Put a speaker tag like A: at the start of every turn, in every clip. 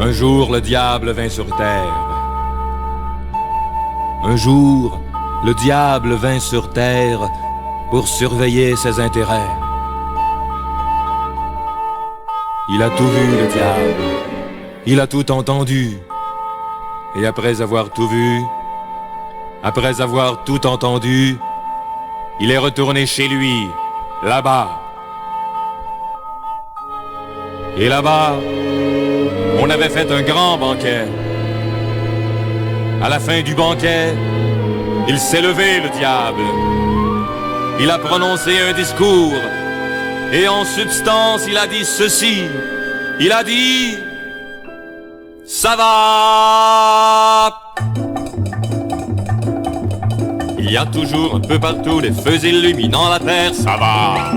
A: Un jour, le diable vint sur terre. Un jour, le diable vint sur terre pour surveiller ses intérêts. Il a tout vu, le diable. Il a tout entendu. Et après avoir tout vu, après avoir tout entendu, il est retourné chez lui, là-bas. Et là-bas, on avait fait un grand banquet. À la fin du banquet, il s'est levé, le diable. Il a prononcé un discours. Et en substance, il a dit ceci. Il a dit... Ça va! Il y a toujours un peu partout des feux illuminant la terre, ça va!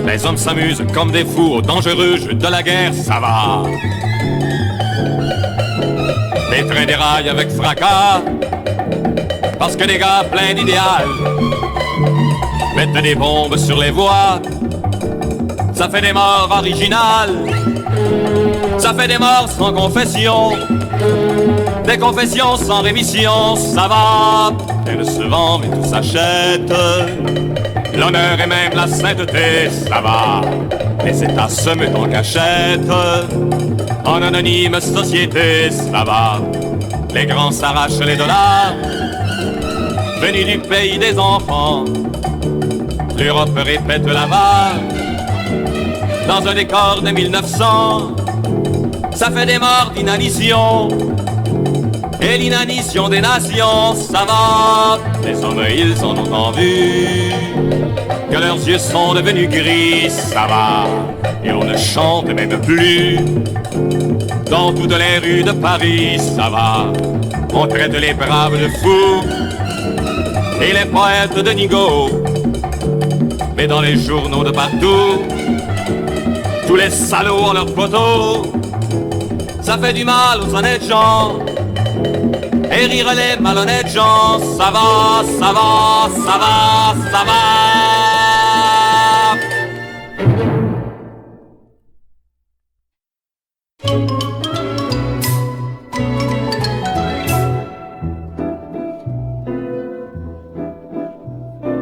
A: Les hommes s'amusent comme des fous au dangereux jeu de la guerre, ça va! Les trains déraillent avec fracas, parce que des gars pleins d'idéal mettent des bombes sur les voies. Ça fait des morts originales, ça fait des morts sans confession, des confessions sans rémission, ça va. Elle se vend mais tout s'achète, l'honneur et même la sainteté, ça va. Les États se mettent en cachette, en anonyme société, ça va. Les grands s'arrachent les dollars, venus du pays des enfants. L'Europe répète là-bas, dans un décor de 1900. Ça fait des morts d'inanition, et l'inanition des nations, ça va. Les hommes, ils en ont tant vu, que leurs yeux sont devenus gris, ça va. Et on ne chante même plus, dans toutes les rues de Paris, ça va. On traite les braves de fous, et les poètes de nigo. Mais dans les journaux de partout, tous les salauds ont leurs poteaux. Ça fait du mal aux honnêtes gens, et rire les malhonnêtes gens, ça va, ça va, ça va, ça va.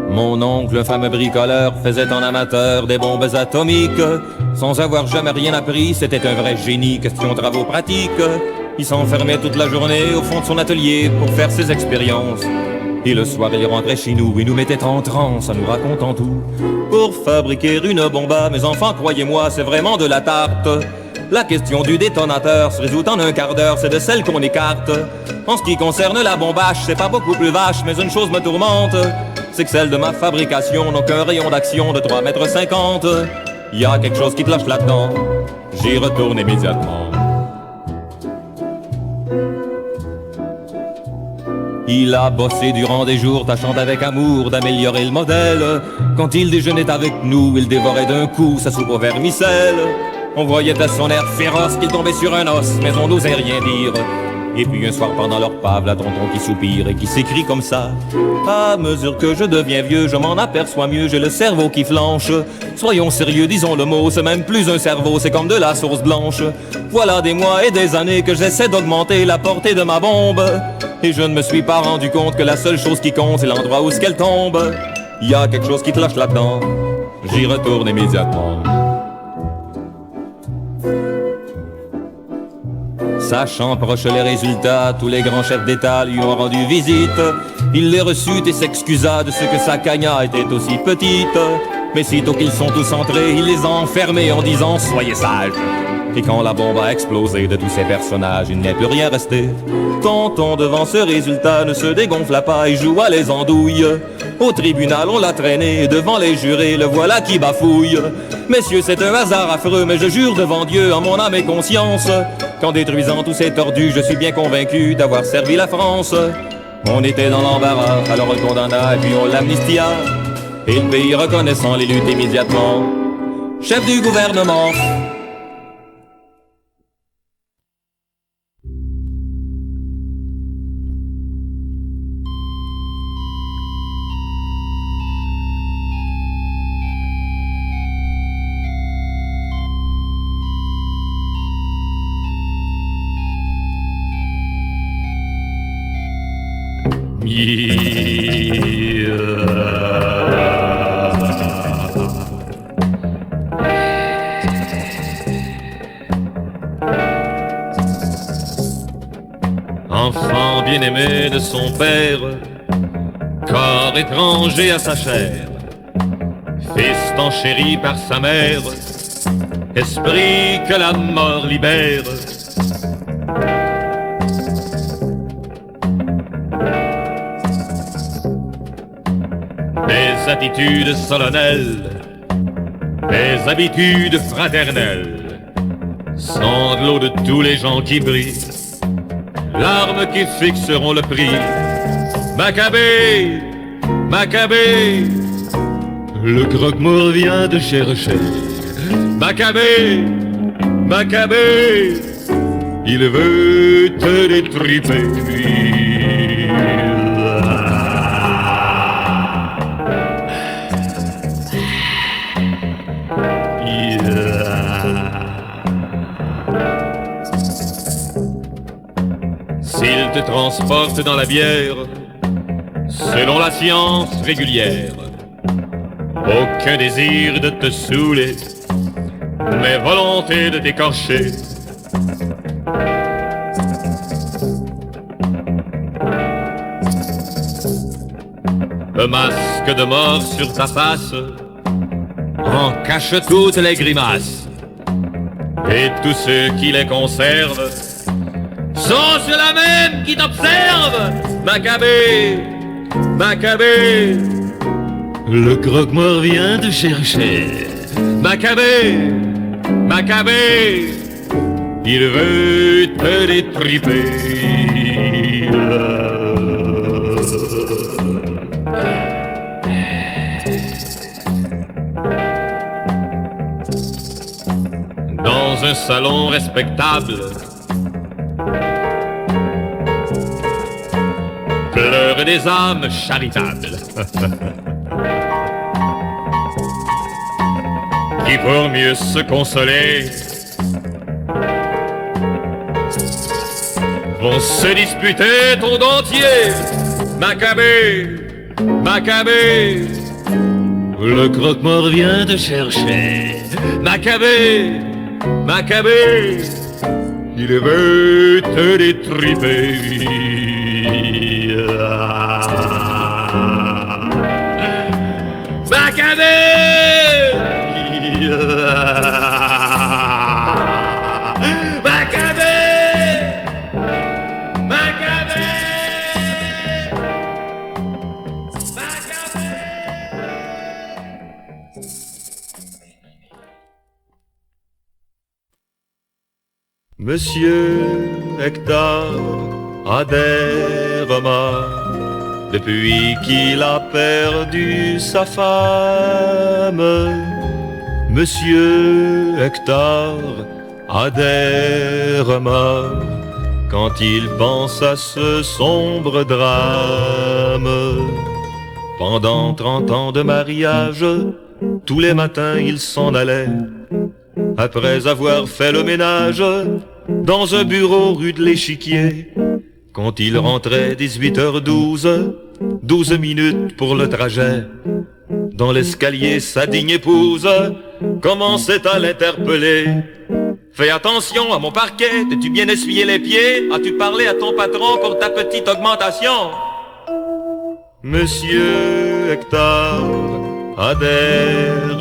A: Mon oncle, fameux bricoleur, faisait en amateur des bombes atomiques. Sans avoir jamais rien appris, c'était un vrai génie, question travaux pratiques. Il s'enfermait toute la journée au fond de son atelier pour faire ses expériences. Et le soir, il rentrait chez nous, il nous mettait en transe en nous racontant tout. Pour fabriquer une bombe, mes enfants, croyez-moi, c'est vraiment de la tarte. La question du détonateur se résout en un quart d'heure, c'est de celle qu'on écarte. En ce qui concerne la bombache, c'est pas beaucoup plus vache, mais une chose me tourmente, c'est que celle de ma fabrication n'a qu'un rayon d'action de 3,50 m. Y a quelque chose qui te lâche là-dedans, j'y retourne immédiatement. Il a bossé durant des jours, tâchant avec amour d'améliorer le modèle. Quand il déjeunait avec nous, il dévorait d'un coup sa soupe au vermicelle. On voyait à son air féroce qu'il tombait sur un os, mais on n'osait rien dire. Et puis un soir pendant leur repas, la tonton qui soupire et qui s'écrie comme ça: à mesure que je deviens vieux, je m'en aperçois mieux, j'ai le cerveau qui flanche. Soyons sérieux, disons le mot, c'est même plus un cerveau, c'est comme de la sauce blanche. Voilà des mois et des années que j'essaie d'augmenter la portée de ma bombe, et je ne me suis pas rendu compte que la seule chose qui compte, c'est l'endroit où est-ce qu'elle tombe. Y a quelque chose qui te lâche là-dedans, j'y retourne immédiatement. Sachant proche les résultats, tous les grands chefs d'État lui ont rendu visite. Il les reçut et s'excusa de ce que sa cagna était aussi petite. Mais sitôt qu'ils sont tous entrés, il les a enfermés en disant: soyez sages. Et quand la bombe a explosé, de tous ces personnages, il n'est plus rien resté. Tonton, devant ce résultat, ne se dégonfla pas et joua les andouilles. Au tribunal, on l'a traîné, devant les jurés, le voilà qui bafouille. Messieurs, c'est un hasard affreux, mais je jure devant Dieu, en mon âme et conscience, qu'en détruisant tous ces tordus, je suis bien convaincu d'avoir servi la France. On était dans l'embarras, alors on le condamna et puis on l'amnistia. Et le pays reconnaissant les luttes immédiatement, chef du gouvernement. Enfant bien-aimé de son père, corps étranger à sa chair, fils tant chéri par sa mère, esprit que la mort libère. Des attitudes solennelles, des habitudes fraternelles, sanglots de tous les gens qui brillent, larmes qui fixeront le prix. Maccabée, Maccabée, le croque-mort vient de chercher. Maccabée, Maccabée, il veut te détriper. S'il te transporte dans la bière, selon la science régulière, aucun désir de te saouler, mais volonté de t'écorcher. Le masque de mort sur ta face en cache toutes les grimaces, et tous ceux qui les conservent sont ceux-là même qui t'observent. Maccabée, Maccabée, le croque-mort vient te chercher. Maccabée, Maccabée, il veut te détriper. Dans un salon respectable, pleurent des âmes charitables qui pour mieux se consoler vont se disputer ton dentier. Maccabée, Maccabée, le croque-mort vient te chercher. Maccabée, Maccabée, il veut te détriper. Maccabée, Maccabée, Maccabée, Monsieur Hector adhère depuis qu'il a perdu sa femme. Monsieur Hector adhère quand il pense à ce sombre drame. Pendant 30 ans de mariage, tous les matins il s'en allait, après avoir fait le ménage dans un bureau rue de l'Échiquier. Quand il rentrait 18h12, 12 minutes pour le trajet, dans l'escalier sa digne épouse commençait à l'interpeller. Fais attention à mon parquet, t'es-tu bien essuyé les pieds? As-tu parlé à ton patron pour ta petite augmentation? Monsieur Hector adhère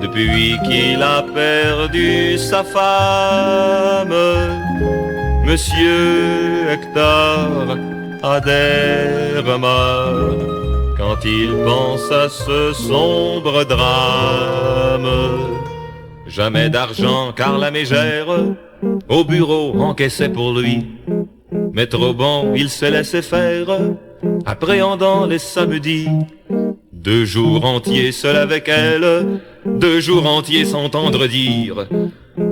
A: depuis qu'il a perdu sa femme. Monsieur Hector adhère quand il pense à ce sombre drame. Jamais d'argent car la mégère au bureau encaissait pour lui, mais trop bon il se laissait faire, appréhendant les samedis. 2 jours entiers seul avec elle, 2 jours entiers s'entendre dire: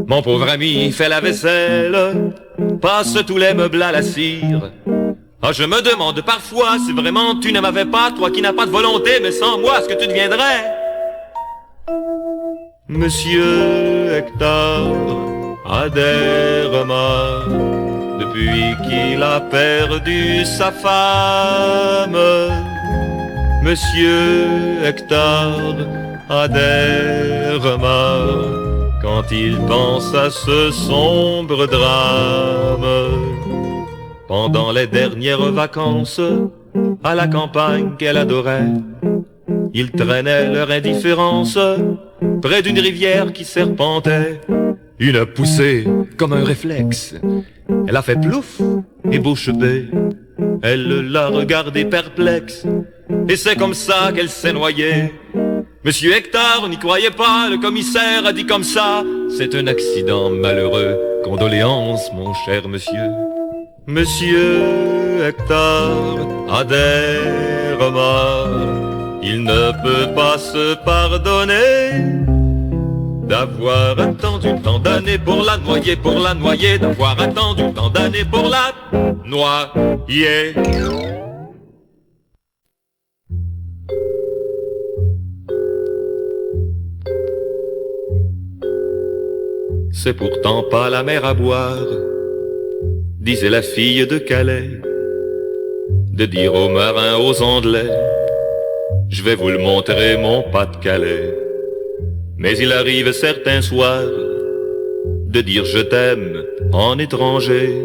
A: mon pauvre ami fait la vaisselle, passe tous les meubles à la cire. Ah, je me demande parfois si vraiment tu ne m'avais pas, toi qui n'as pas de volonté, mais sans moi, ce que tu deviendrais. Monsieur Hector adhère
B: depuis qu'il a perdu sa femme. Monsieur Hector a des remords quand il pense à ce sombre drame. Pendant les dernières vacances, à la campagne qu'elle adorait, ils traînaient leur indifférence près d'une rivière qui serpentait. Une poussée comme un réflexe, elle a fait plouf et bouche bée. Elle l'a regardé perplexe, et c'est comme ça qu'elle s'est noyée. Monsieur Hector n'y croyait pas, le commissaire a dit comme ça: c'est un accident malheureux, condoléances mon cher monsieur. Monsieur Hector a des remords, il ne peut pas se pardonner d'avoir attendu tant d'années pour la noyer, d'avoir attendu tant d'années pour la noyer. C'est pourtant pas la mer à boire, disait la fille de Calais, de dire aux marins, aux Anglais: je vais vous le montrer mon Pas-de-Calais. Mais il arrive certains soirs de dire je t'aime en étranger,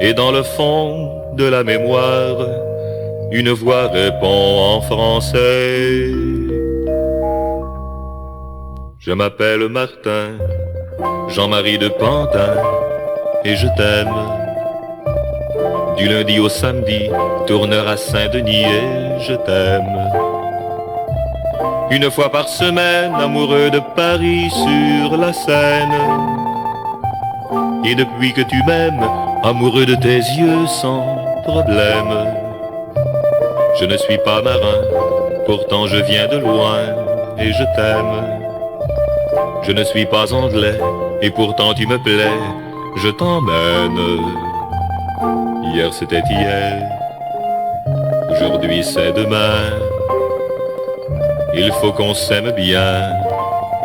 B: et dans le fond de la mémoire, une voix répond en français: je m'appelle Martin, Jean-Marie de Pantin, et je t'aime. Du lundi au samedi, tourneur à Saint-Denis, et je t'aime. Une fois par semaine, amoureux de Paris sur la Seine. Et depuis que tu m'aimes, amoureux de tes yeux sans problème. Je ne suis pas marin, pourtant je viens de loin, et je t'aime. Je ne suis pas anglais, et pourtant tu me plais, je t'emmène. Hier c'était hier, aujourd'hui c'est demain. Il faut qu'on s'aime bien,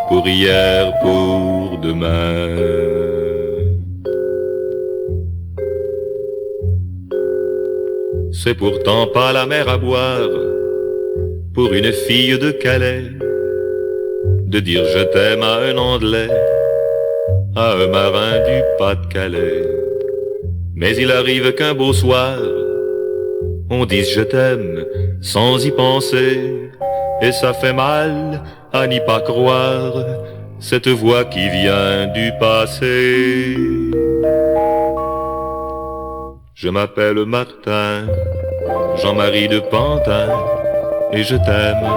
B: pour hier, pour demain. C'est pourtant pas la mer à boire, pour une fille de Calais, de dire je t'aime à un Anglais, à un marin du Pas-de-Calais. Mais il arrive qu'un beau soir, on dise je t'aime sans y penser, et ça fait mal à n'y pas croire, cette voix qui vient du passé. Je m'appelle Martin, Jean-Marie de Pantin, et je t'aime.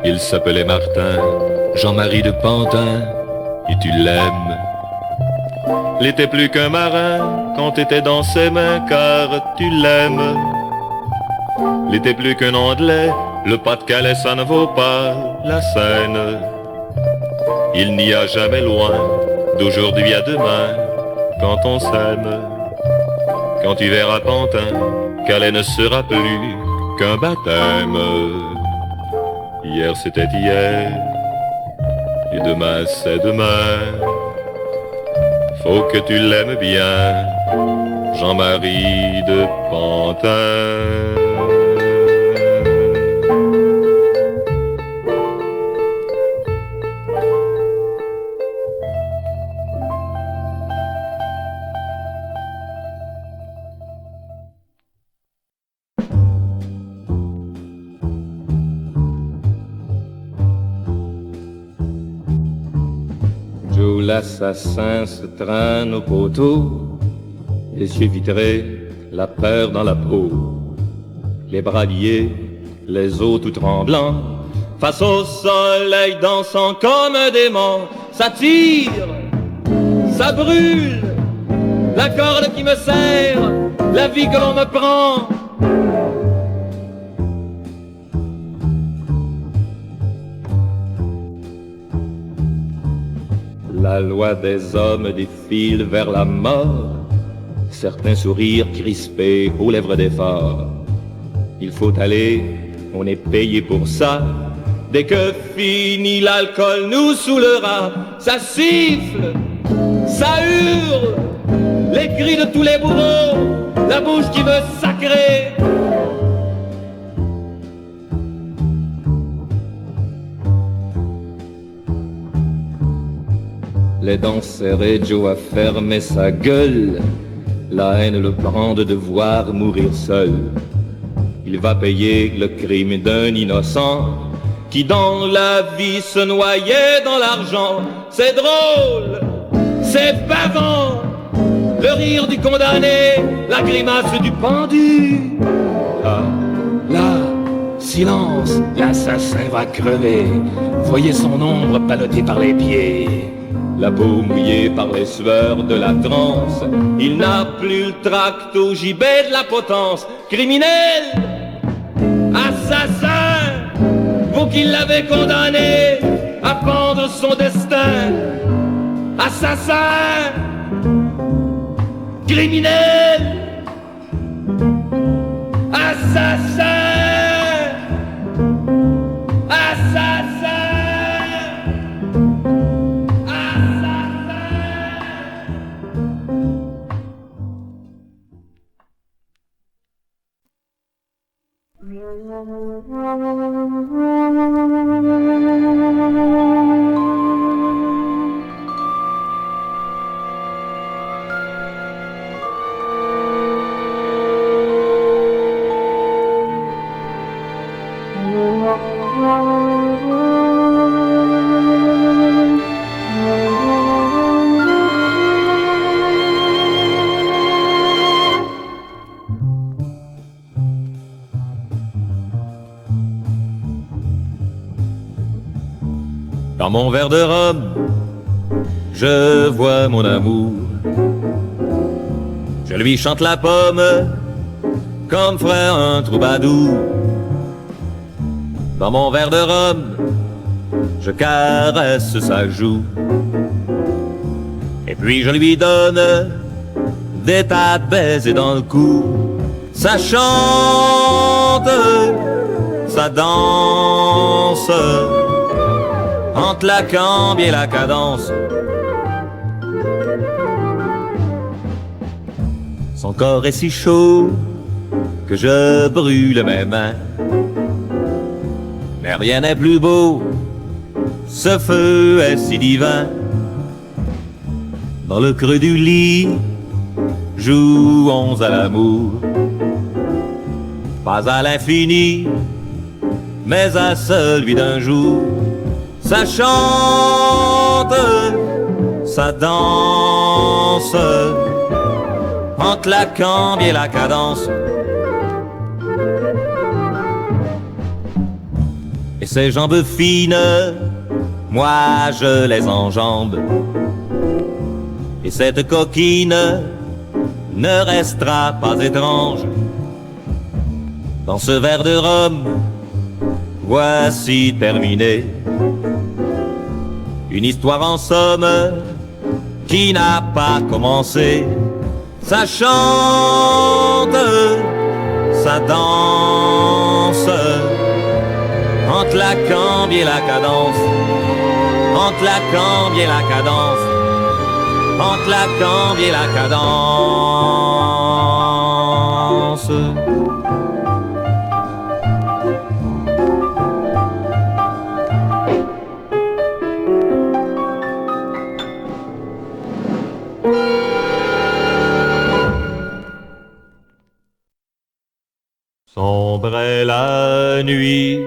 B: Il s'appelait Martin, Jean-Marie de Pantin, et tu l'aimes. Il n'était plus qu'un marin quand t'étais dans ses mains, car tu l'aimes. Il n'était plus qu'un Anglais, le Pas-de-Calais ça ne vaut pas la Seine. Il n'y a jamais loin, d'aujourd'hui à demain, quand on s'aime. Quand tu verras Pantin, Calais ne sera plus qu'un baptême. Hier c'était hier, et demain c'est demain. Faut que tu l'aimes bien, Jean-Marie de Pantin. Joe l'assassin se traîne au poteau, les yeux vitrés, la peur dans la peau, les bras liés, les os tout tremblants, face au soleil dansant comme un démon. Ça tire, ça brûle, la corde qui me serre, la vie que l'on me prend. La loi des hommes défile vers la mort, certains sourires crispés aux lèvres d'effort. Il faut aller, on est payé pour ça. Dès que fini l'alcool nous saoulera. Ça siffle, ça hurle, les cris de tous les bourreaux, la bouche qui veut sacrer. Les dents serrées, Joe a fermé sa gueule. La haine le prend de devoir mourir seul. Il va payer le crime d'un innocent qui dans la vie se noyait dans l'argent. C'est drôle, c'est bavant, le rire du condamné, la grimace du pendu. Là, silence, l'assassin va crever. Voyez son ombre palotée par les pieds. La peau mouillée par les sueurs de la transe. Il n'a plus le tract au gibet de la potence. Criminel, assassin, vous qui l'avez condamné à pendre son destin. Assassin, criminel, assassin, assassin. Dans mon verre de rhum, je vois mon amour. Je lui chante la pomme comme ferait un troubadour. Dans mon verre de rhum, je caresse sa joue. Et puis je lui donne des tas de baisers dans le cou. Ça chante, ça danse entre la cambe et la cadence. Son corps est si chaud que je brûle mes mains. Mais rien n'est plus beau, ce feu est si divin. Dans le creux du lit, jouons à l'amour. Pas à l'infini, mais à celui d'un jour. Ça chante, ça danse entre la cambe et la cadence. Et ses jambes fines, moi je les enjambe. Et cette coquine ne restera pas étrange. Dans ce verre de rhum, voici terminé une histoire en somme qui n'a pas commencé. Ça chante, ça danse entre la cambe et la cadence. Entre la cambe et la cadence. Entre la cambe et la cadence. Sombre est la nuit,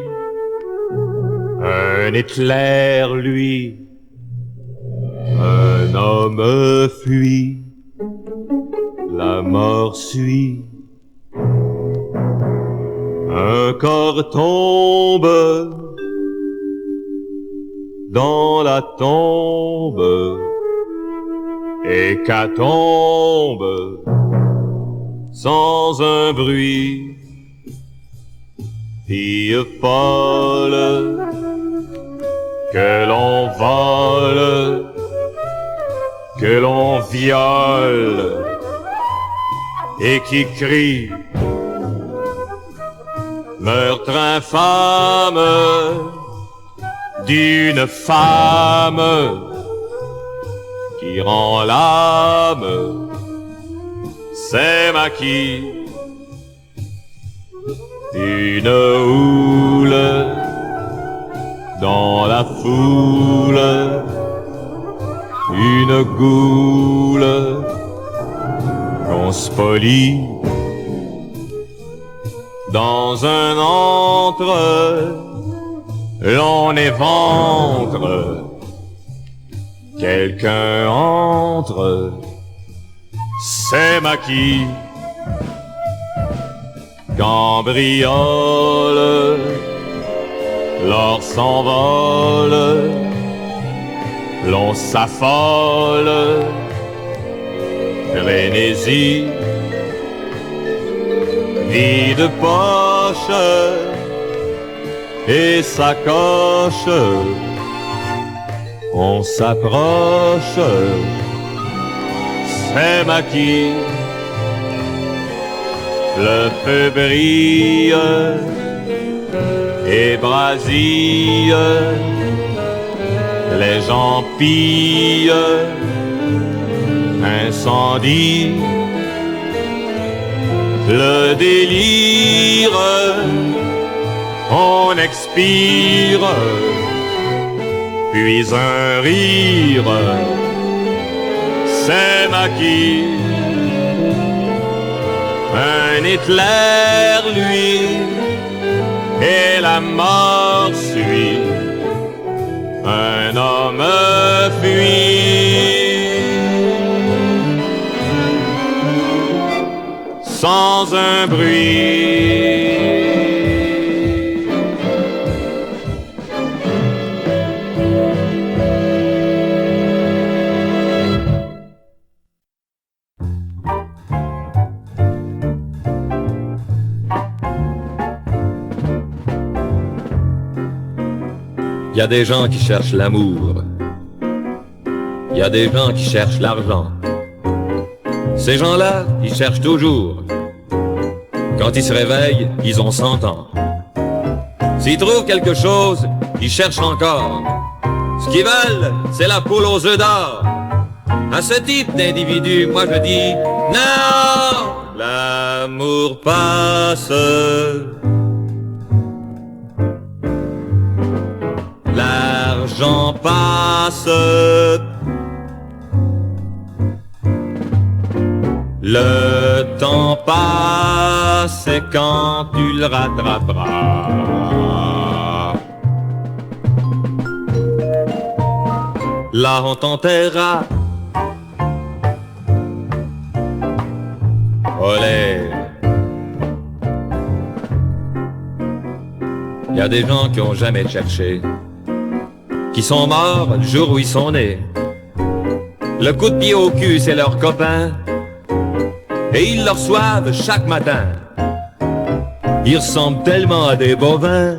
B: un éclair lui, un homme fuit, la mort suit, un corps tombe dans la tombe, hécatombe sans un bruit. Fille folle que l'on vole, que l'on viole et qui crie meurtre infâme d'une femme qui rend l'âme
A: c'est maquis. Une houle dans la foule, une goule qu'on spolie dans un antre, l'on éventre, quelqu'un entre, c'est maquis. Cambriole, l'or s'envole, l'on s'affole, frénésie, vide poche et sacoche, on s'approche, c'est maquis. Le feu brille et brasille, les gens pillent, incendie, le délire, on expire, puis un rire, c'est maquis. Un éclair, lui, et la mort suit. Un homme fuit sans un bruit.
B: Il y a des gens qui cherchent l'amour. Il y a des gens qui cherchent l'argent. Ces gens-là, ils cherchent toujours. Quand ils se réveillent, ils ont 100 ans. S'ils trouvent quelque chose, ils cherchent encore. Ce qu'ils veulent, c'est la poule aux œufs d'or. À ce type d'individu, moi je dis non. L'amour passe. L'argent passe. Le temps passe et quand tu le rattraperas, là on t'enterrera. Olé. Il y a des gens qui ont jamais cherché, qui sont morts le jour où ils sont nés. Le coup de pied au cul, c'est leur copain, et ils le reçoivent chaque matin. Ils ressemblent tellement à des bovins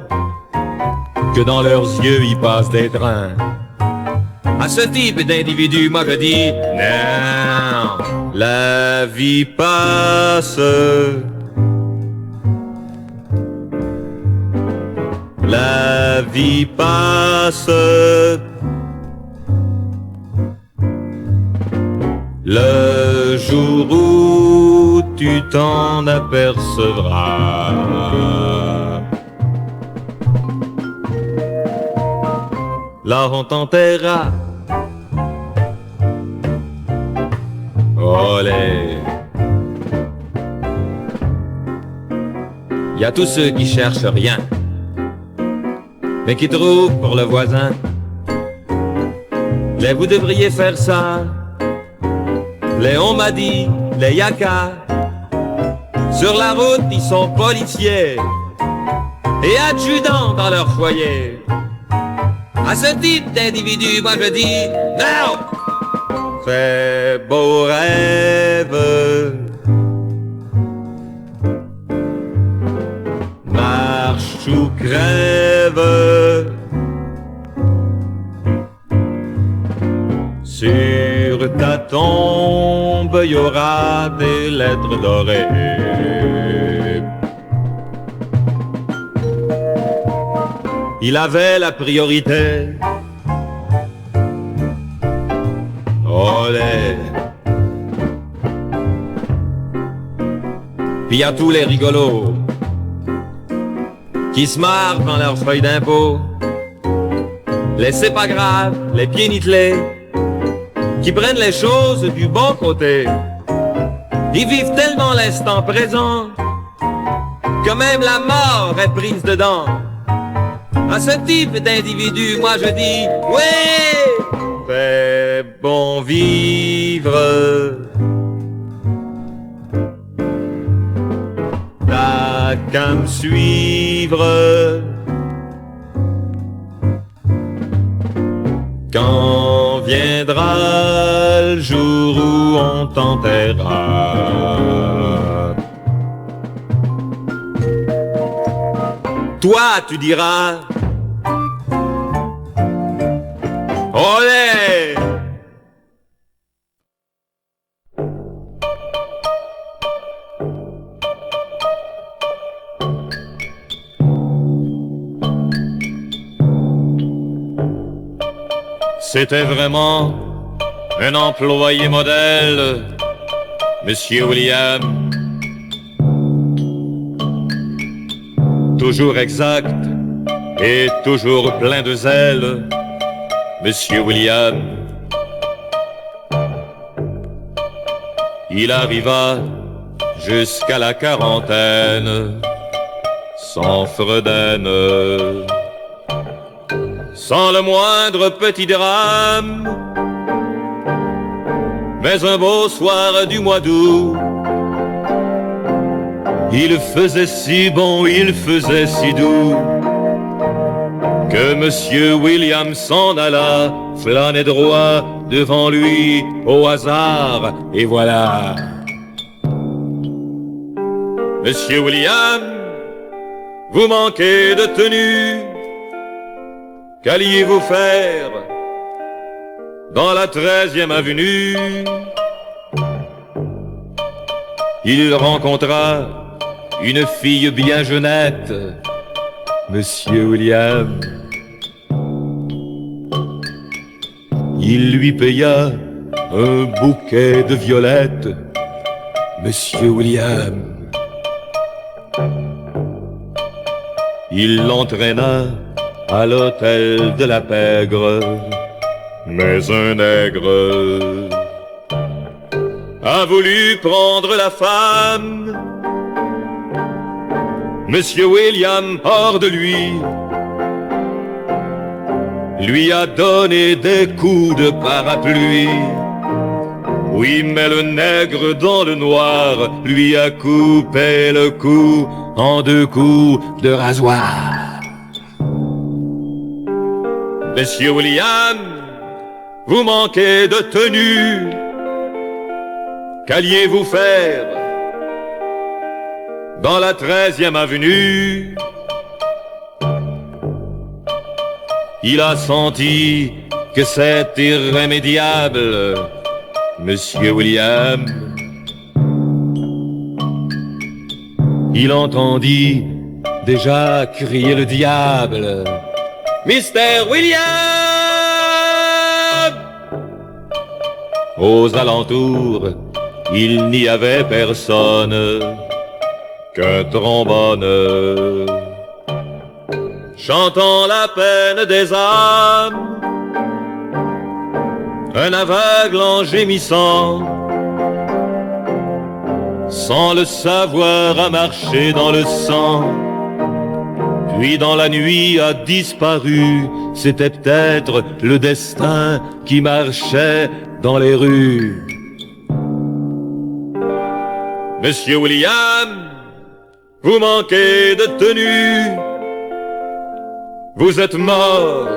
B: que dans leurs yeux, ils passent des trains. À ce type d'individu, moi je dis non, la vie passe. La vie passe. Le jour où tu t'en apercevras, là on t'enterrera. Olé. Y a tous ceux qui cherchent rien, mais qui trouvent pour le voisin. Les vous devriez faire ça. Les on m'a dit, les yaka. Sur la route, ils sont policiers et adjudants dans leur foyer. À ce type d'individu, moi je dis non. Fais beau rêve, marche ou crève. Sur ta tombe, y aura des lettres dorées. Il avait la priorité. Olé. Puis y a tous les rigolos qui se marrent dans leurs feuilles d'impôt. Les c'est pas grave, les pieds nickelés, qui prennent les choses du bon côté. Ils vivent tellement l'instant présent que même la mort est prise dedans. À ce type d'individu, moi je dis oui, fais bon vivre. T'as qu'à me suivre. Quand viendra le jour où on t'enterrera, toi tu diras olé. C'était vraiment un employé modèle, Monsieur William. Toujours exact et toujours plein de zèle, Monsieur William. Il arriva jusqu'à la quarantaine, sans fredaine, sans le moindre petit drame. Mais un beau soir du mois d'août, il faisait si bon, il faisait si doux, que Monsieur William s'en alla, flâner droit devant lui au hasard, et voilà. Monsieur William, vous manquez de tenue, qu'alliez-vous faire dans la 13e avenue? Il rencontra une fille bien jeunette, Monsieur William. Il lui paya un bouquet de violettes, Monsieur William. Il l'entraîna à l'hôtel de la Pègre, mais un nègre a voulu prendre la femme. Monsieur William, hors de lui a donné des coups de parapluie. Oui, mais le nègre dans le noir lui a coupé le cou en 2 coups de rasoir. Monsieur William, vous manquez de tenue, qu'alliez-vous faire dans la 13e avenue? Il a senti que c'est irrémédiable, Monsieur William. Il entendit déjà crier le diable, Mister William! Aux alentours, il n'y avait personne qu'un trombone chantant la peine des âmes, un aveugle en gémissant, sans le savoir a marché dans le sang, puis dans la nuit a disparu. C'était peut-être le destin qui marchait dans les rues. Monsieur William, vous manquez de tenue, vous êtes mort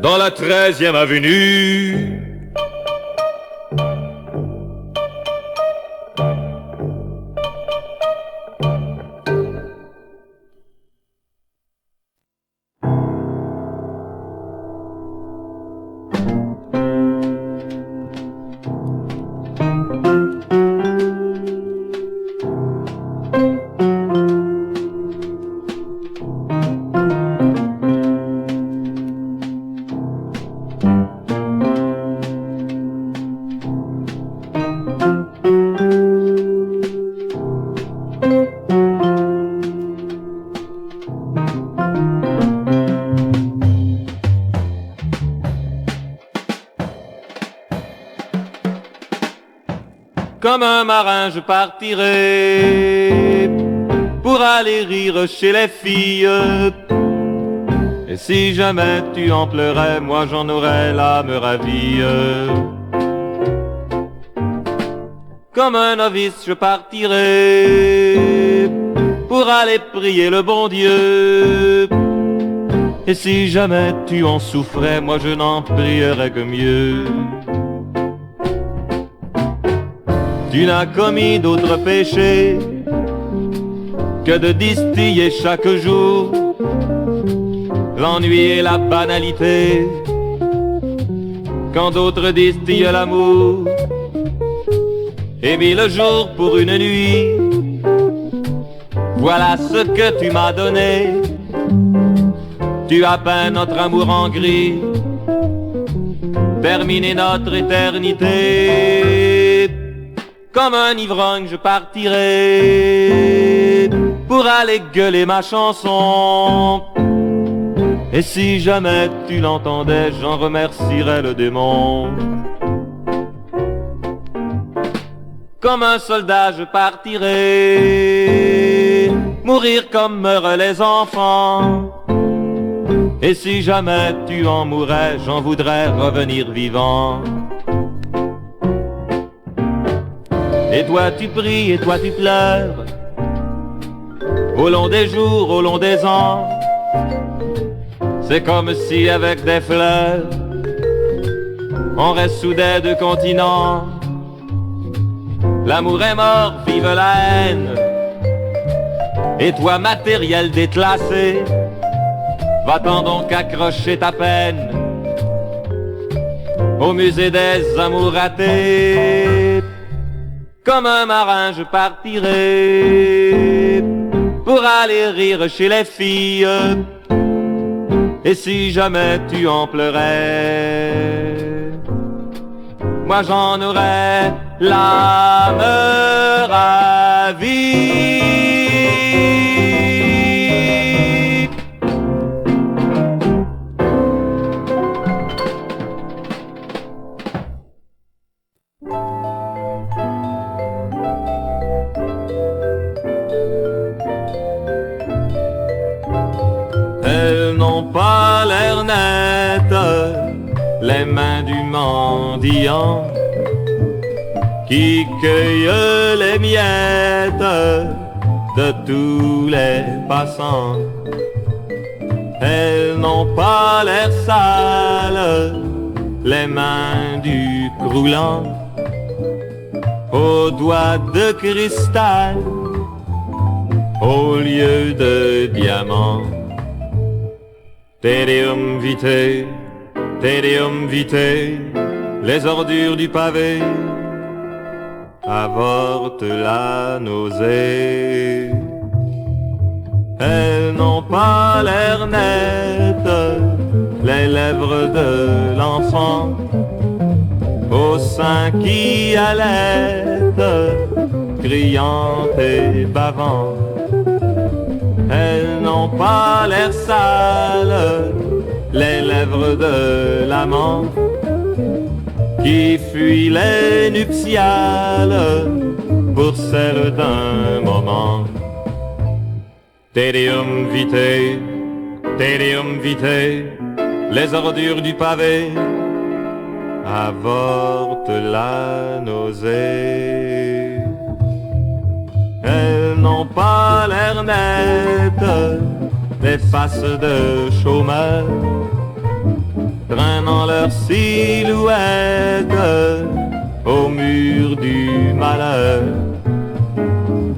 B: dans la 13e avenue. Comme un marin je partirai pour aller rire chez les filles. Et si jamais tu en pleurais, moi j'en aurais l'âme ravie. Comme un novice je partirai pour aller prier le bon Dieu. Et si jamais tu en souffrais, moi je n'en prierais que mieux. Tu n'as commis d'autre péché que de distiller chaque jour l'ennui et la banalité, quand d'autres distillent l'amour. Et mille jours pour une nuit, voilà ce que tu m'as donné. Tu as peint notre amour en gris, terminé notre éternité. Comme un ivrogne je partirai pour aller gueuler ma chanson. Et si jamais tu l'entendais, j'en remercierais le démon. Comme un soldat je partirai mourir comme meurent les enfants. Et si jamais tu en mourais, j'en voudrais revenir vivant. Et toi tu pries, et toi tu pleures, au long des jours, au long des ans. C'est comme si avec des fleurs, on ressoudait deux continents. L'amour est mort, vive la haine. Et toi matériel déclassé, va-t'en donc accrocher ta peine au musée des amours ratés. Comme un marin je partirai pour aller rire chez les filles. Et si jamais tu en pleurais, moi j'en aurais l'âme ravie. Elles n'ont pas l'air nettes, les mains du mendiant qui cueille les miettes de tous les passants. Elles n'ont pas l'air sales, les mains du croulant aux doigts de cristal au lieu de diamants. Tédéum vitae, les ordures du pavé avortent la nausée. Elles n'ont pas l'air nettes, les lèvres de l'enfant au sein qui allaitent, criant et bavant. Elles n'ont pas l'air sales, les lèvres de l'amant qui fuit les nuptiales pour celle d'un moment. Tédéum vitae, les ordures du pavé avortent la nausée. Elles n'ont pas l'air nettes, les faces de chômeurs traînant leur silhouette au mur du malheur.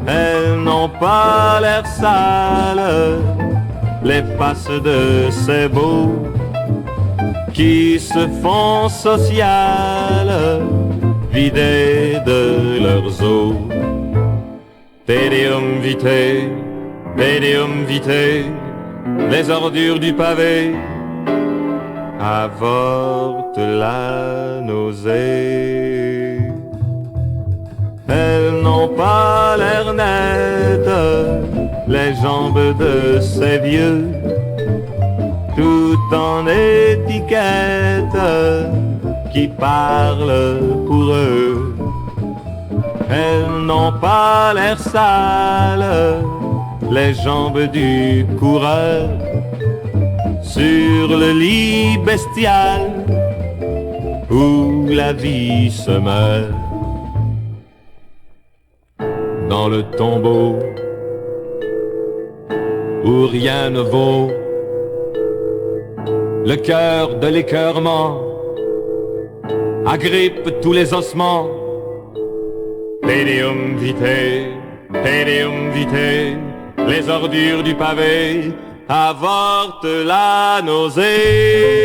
B: Elles n'ont pas l'air sales, les faces de ces beaux qui se font sociales, vidées de leurs os. Tédéum vitae, les ordures du pavé avortent la nausée. Elles n'ont pas l'air nettes, les jambes de ces vieux, tout en étiquette qui parlent pour eux. Elles n'ont pas l'air sales, les jambes du coureur, sur le lit bestial où la vie se meurt. Dans le tombeau où rien ne vaut, le cœur de l'écœurement agrippe tous les ossements. Pédium vitae, les ordures du pavé avortent la nausée.